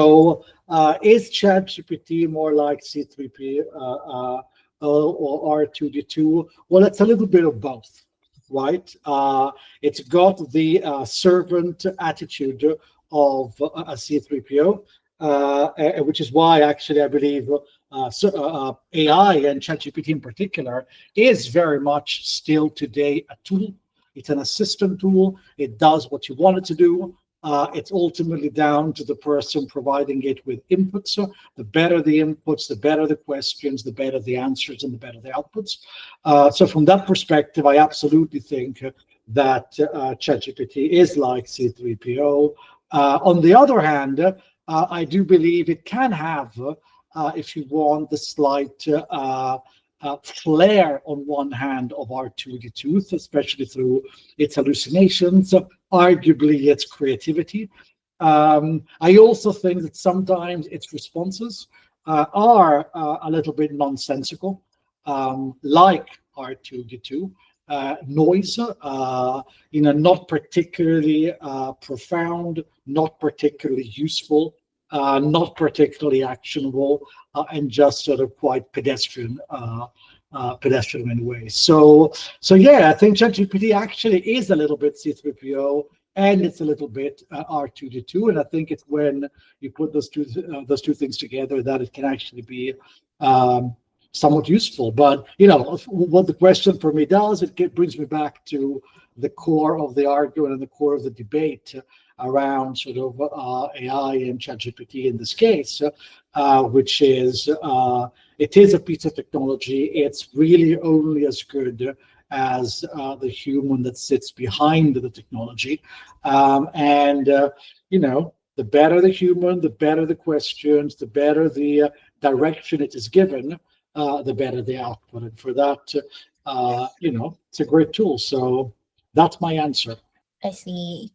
So, is ChatGPT more like C3P or R2D2? Well, it's a little bit of both, right? It's got the servant attitude of a C3PO, which is why actually I believe AI and ChatGPT in particular is very much still today a tool. It's an assistant tool. It does what you want it to do. It's ultimately down to the person providing it with inputs. So the better the inputs, the better the questions, the better the answers, and the better the outputs. So from that perspective, I absolutely think that ChatGPT is like C3PO. On the other hand, I do believe it can have, if you want, the slight flair on one hand of R2D2, especially through its hallucinations, arguably its creativity. I also think that sometimes its responses are a little bit nonsensical, like R2D2. Noise, not particularly profound, not particularly useful, not particularly actionable, and just sort of quite pedestrian in ways. So yeah, I think ChatGPT actually is a little bit C3PO and it's a little bit R2D2, and I think it's when you put those two things together that it can actually be somewhat useful. But what the question for me does, it brings me back to the core of the argument and the core of the debate around sort of AI and ChatGPT in this case, which is it is a piece of technology. It's really only as good as the human that sits behind the technology, and the better the human, the better the questions, the better the direction it is given, the better the output. And for that, it's a great tool. So that's my answer. I see.